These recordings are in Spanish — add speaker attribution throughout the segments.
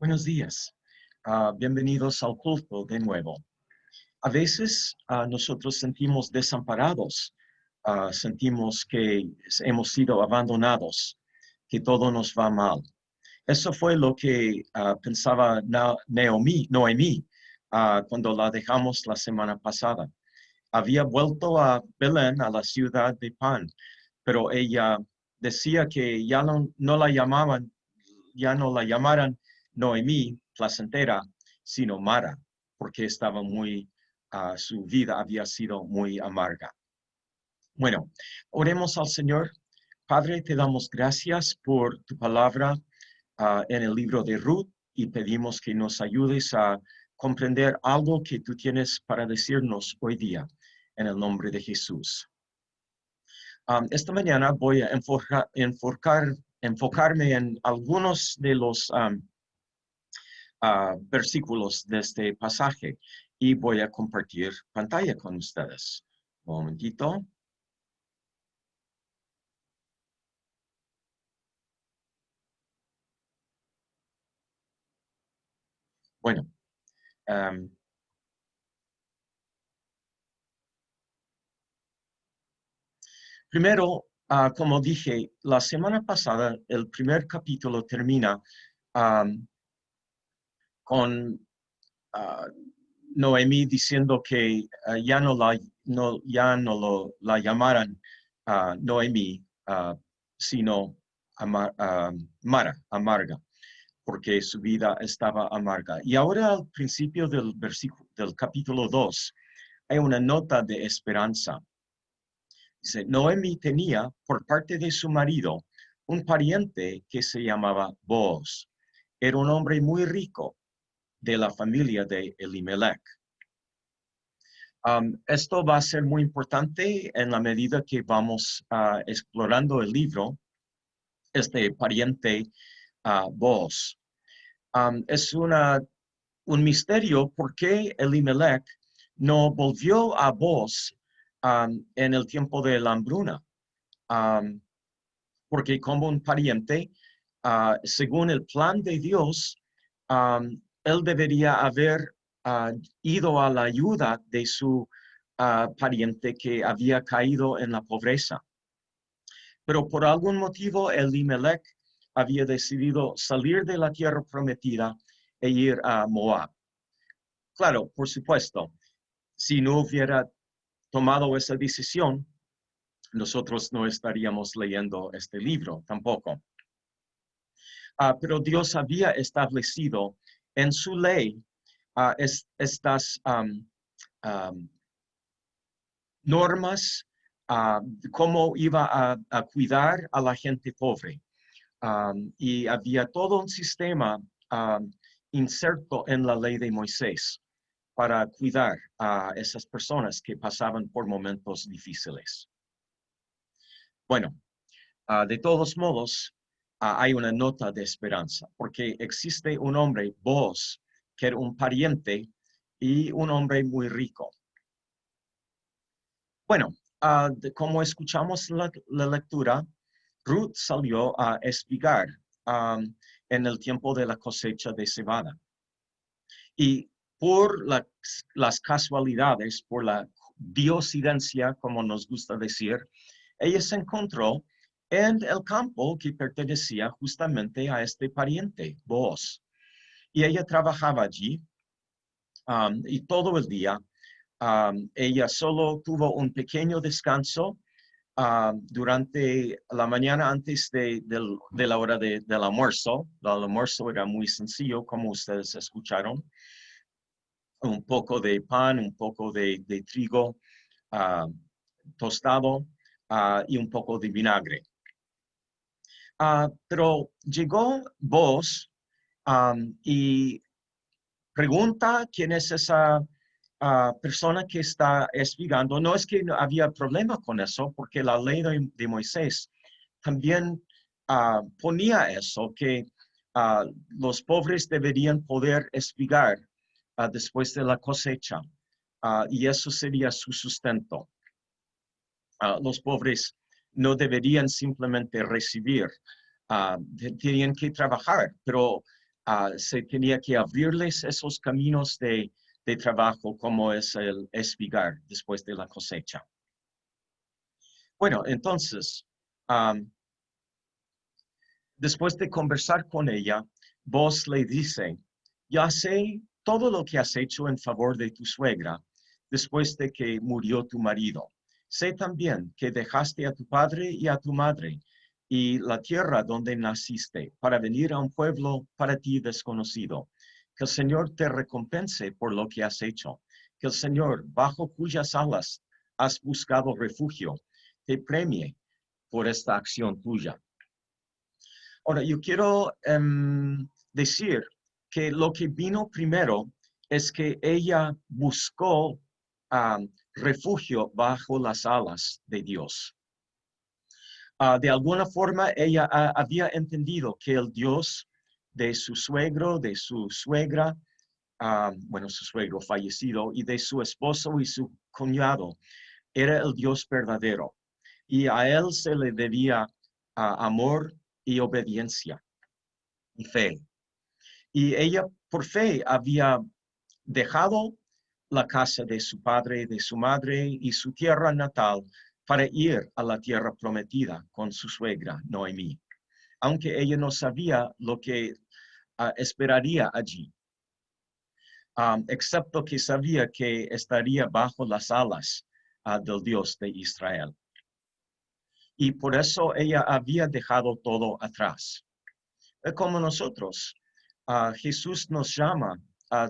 Speaker 1: Buenos días. Bienvenidos al culto de nuevo. A veces nosotros sentimos desamparados, sentimos que hemos sido abandonados, que todo nos va mal. Eso fue lo que pensaba Noemí cuando la dejamos la semana pasada. Había vuelto a Belén, a la ciudad de pan, pero ella decía que ya no la llamaban, ya no la llamaran Noemí, placentera, sino Mara, porque estaba su vida había sido muy amarga. Bueno, oremos al Señor. Padre, te damos gracias por tu palabra en el libro de Ruth y pedimos que nos ayudes a comprender algo que tú tienes para decirnos hoy día, en el nombre de Jesús. Esta mañana voy a enfocarme en algunos de los versículos de este pasaje y voy a compartir pantalla con ustedes. Un momentito. Bueno, primero, como dije, la semana pasada, el primer capítulo termina con Noemí diciendo que ya no la llamaran Noemí, sino Mara, amarga, porque su vida estaba amarga. Y ahora al principio del capítulo 2 hay una nota de esperanza. Dice, Noemí tenía por parte de su marido un pariente que se llamaba Booz. Era un hombre muy rico de la familia de Elimelech. Esto va a ser muy importante en la medida que vamos explorando el libro, este pariente Booz. Es un misterio por qué Elimelech no volvió a Booz en el tiempo de la hambruna. Porque como un pariente, según el plan de Dios, él debería haber ido a la ayuda de su pariente que había caído en la pobreza. Pero por algún motivo, Elimelech había decidido salir de la tierra prometida e ir a Moab. Claro, por supuesto, si no hubiera tomado esa decisión, nosotros no estaríamos leyendo este libro tampoco. Pero Dios había establecido en su ley estas normas, cómo iba a cuidar a la gente pobre. Y había todo un sistema inserto en la ley de Moisés para cuidar a esas personas que pasaban por momentos difíciles. Bueno, de todos modos, hay una nota de esperanza, porque existe un hombre, Booz, que era un pariente y un hombre muy rico. Bueno, como escuchamos la lectura, Ruth salió a espigar en el tiempo de la cosecha de cebada. Y por las casualidades, por la diosidencia, como nos gusta decir, ella se encontró en el campo que pertenecía justamente a este pariente, Booz. Y ella trabajaba allí y todo el día. Ella solo tuvo un pequeño descanso durante la mañana antes de la hora del almuerzo. El almuerzo era muy sencillo, como ustedes escucharon. Un poco de pan, un poco de trigo tostado y un poco de vinagre. Pero llegó Booz y pregunta quién es esa persona que está espigando. No es que no había problema con eso, porque la ley de Moisés también ponía eso, que los pobres deberían poder espigar después de la cosecha, y eso sería su sustento. Los pobres no deberían simplemente recibir, tenían que trabajar, pero se tenía que abrirles esos caminos de trabajo como es el espigar después de la cosecha. Bueno, entonces, después de conversar con ella, Boaz le dice, ya sé todo lo que has hecho en favor de tu suegra después de que murió tu marido. Sé también que dejaste a tu padre y a tu madre y la tierra donde naciste para venir a un pueblo para ti desconocido. Que el Señor te recompense por lo que has hecho. Que el Señor, bajo cuyas alas has buscado refugio, te premie por esta acción tuya. Ahora, yo quiero decir que lo que vino primero es que ella buscó refugio bajo las alas de Dios. De alguna forma, ella había entendido que el Dios de su suegro, de su suegra, bueno, su suegro fallecido, y de su esposo y su cuñado, era el Dios verdadero. Y a él se le debía amor y obediencia y fe. Y ella, por fe, había dejado la casa de su padre, de su madre y su tierra natal para ir a la tierra prometida con su suegra, Noemí, aunque ella no sabía lo que esperaría allí, excepto que sabía que estaría bajo las alas del Dios de Israel. Y por eso ella había dejado todo atrás. Como nosotros, Jesús nos llama a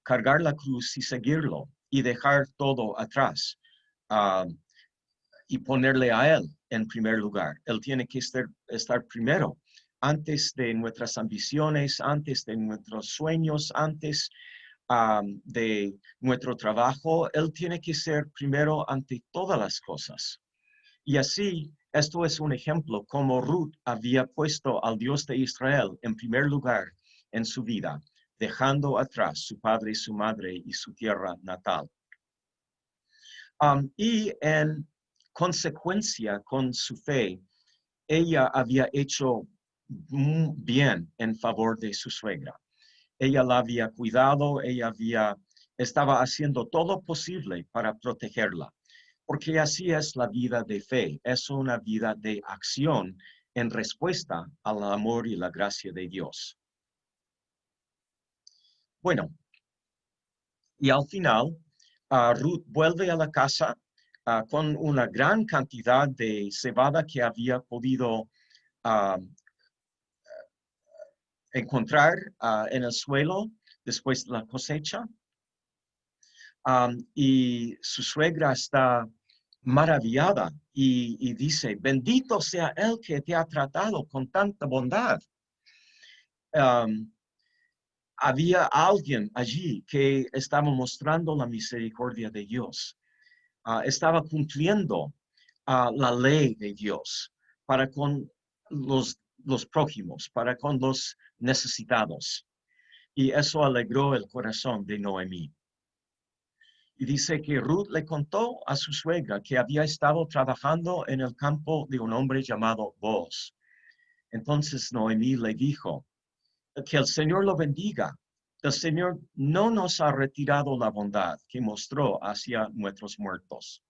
Speaker 1: cargar la cruz y seguirlo y dejar todo atrás y ponerle a Él en primer lugar. Él tiene que estar primero, antes de nuestras ambiciones, antes de nuestros sueños, antes de nuestro trabajo. Él tiene que ser primero ante todas las cosas. Y así, esto es un ejemplo como Ruth había puesto al Dios de Israel en primer lugar en su vida, dejando atrás su padre, su madre y su tierra natal. Y en consecuencia con su fe, ella había hecho bien en favor de su suegra. Ella la había cuidado, estaba haciendo todo posible para protegerla, porque así es la vida de fe, es una vida de acción en respuesta al amor y la gracia de Dios. Bueno, y al final, Ruth vuelve a la casa con una gran cantidad de cebada que había podido encontrar en el suelo después de la cosecha. Y su suegra está maravillada y dice, bendito sea él que te ha tratado con tanta bondad. Había alguien allí que estaba mostrando la misericordia de Dios. Estaba cumpliendo la ley de Dios para con los prójimos, para con los necesitados. Y eso alegró el corazón de Noemí. Y dice que Ruth le contó a su suegra que había estado trabajando en el campo de un hombre llamado Boaz. Entonces Noemí le dijo, que el Señor lo bendiga. El Señor no nos ha retirado la bondad que mostró hacia nuestros muertos.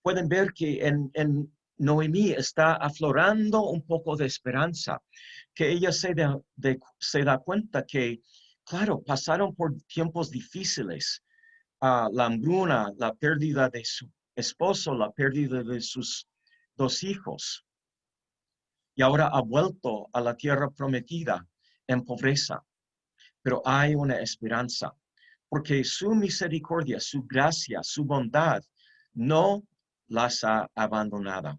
Speaker 1: Pueden ver que en Noemí está aflorando un poco de esperanza, que ella se da cuenta que, claro, pasaron por tiempos difíciles, la hambruna, la pérdida de su esposo, la pérdida de sus 2 hijos, y ahora ha vuelto a la tierra prometida en pobreza. Pero hay una esperanza, porque su misericordia, su gracia, su bondad no las ha abandonado.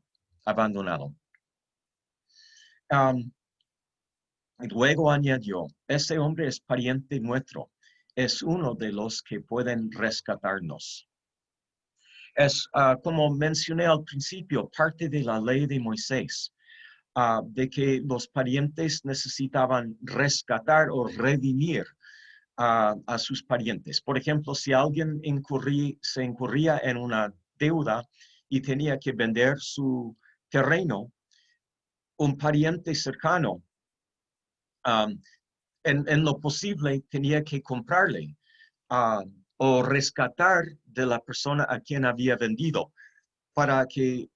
Speaker 1: Luego añadió, ese hombre es pariente nuestro, es uno de los que pueden rescatarnos. Es, como mencioné al principio, parte de la ley de Moisés, de que los parientes necesitaban rescatar o redimir a sus parientes. Por ejemplo, si alguien se incurría en una deuda y tenía que vender su terreno, un pariente cercano en lo posible tenía que comprarle o rescatar de la persona a quien había vendido para que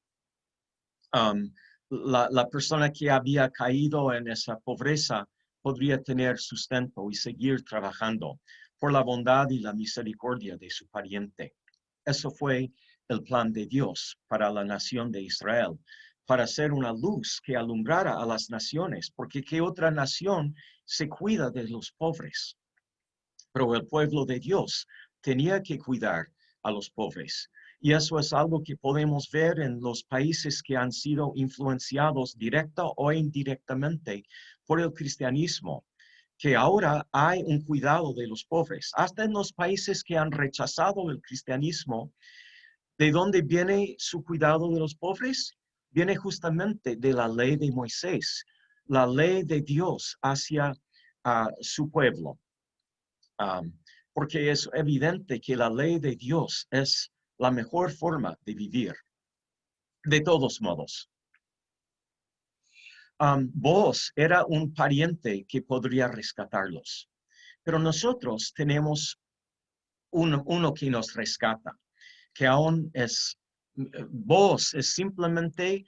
Speaker 1: la persona que había caído en esa pobreza podría tener sustento y seguir trabajando por la bondad y la misericordia de su pariente. Eso fue el plan de Dios para la nación de Israel, para ser una luz que alumbrara a las naciones, porque ¿qué otra nación se cuida de los pobres? Pero el pueblo de Dios tenía que cuidar a los pobres. Y eso es algo que podemos ver en los países que han sido influenciados directa o indirectamente por el cristianismo, que ahora hay un cuidado de los pobres. Hasta en los países que han rechazado el cristianismo, ¿de dónde viene su cuidado de los pobres? Viene justamente de la ley de Moisés, la ley de Dios hacia su pueblo. Porque es evidente que la ley de Dios es la mejor forma de vivir. De todos modos, Boaz era un pariente que podría rescatarlos, pero nosotros tenemos uno que nos rescata, que aún es, Boaz es simplemente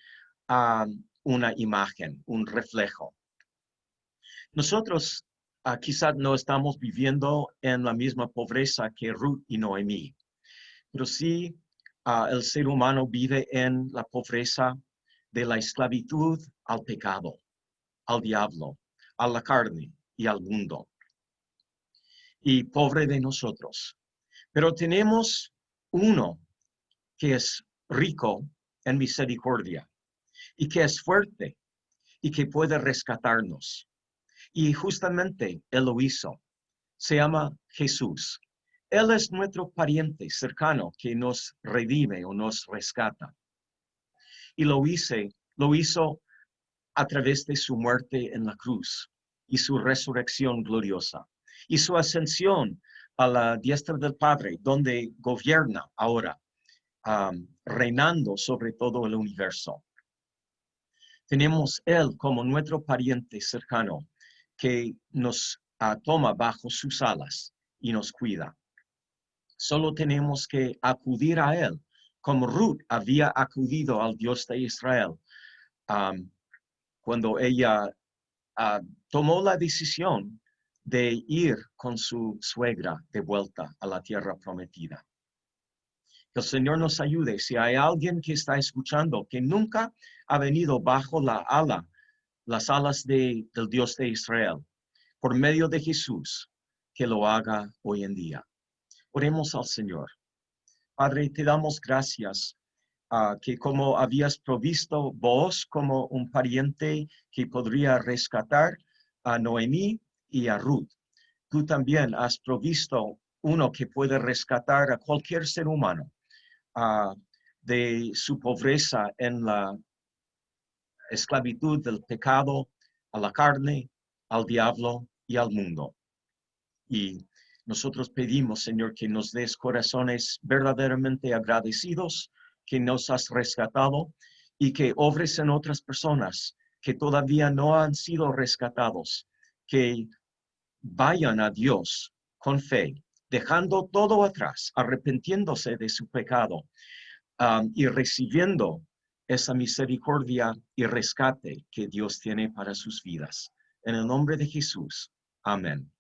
Speaker 1: una imagen, un reflejo. Nosotros quizás no estamos viviendo en la misma pobreza que Ruth y Noemí, pero sí el ser humano vive en la pobreza de la esclavitud al pecado, al diablo, a la carne y al mundo. Y pobre de nosotros. Pero tenemos uno que es rico en misericordia y que es fuerte y que puede rescatarnos. Y justamente Él lo hizo. Se llama Jesús. Él es nuestro pariente cercano que nos redime o nos rescata. Y lo hizo a través de su muerte en la cruz y su resurrección gloriosa y su ascensión a la diestra del Padre, donde gobierna ahora, reinando sobre todo el universo. Tenemos Él como nuestro pariente cercano que nos toma bajo sus alas y nos cuida. Solo tenemos que acudir a Él, como Ruth había acudido al Dios de Israel cuando ella tomó la decisión de ir con su suegra de vuelta a la tierra prometida. Que el Señor nos ayude. Si hay alguien que está escuchando que nunca ha venido bajo las alas del Dios de Israel, por medio de Jesús, que lo haga hoy en día. Oremos al Señor. Padre, te damos gracias que como habías provisto vos como un pariente que podría rescatar a Noemí y a Ruth, tú también has provisto uno que puede rescatar a cualquier ser humano de su pobreza en la esclavitud del pecado, a la carne, al diablo y al mundo. Y nosotros pedimos, Señor, que nos des corazones verdaderamente agradecidos, que nos has rescatado y que obres en otras personas que todavía no han sido rescatados, que vayan a Dios con fe, dejando todo atrás, arrepintiéndose de su pecado y recibiendo esa misericordia y rescate que Dios tiene para sus vidas. En el nombre de Jesús. Amén.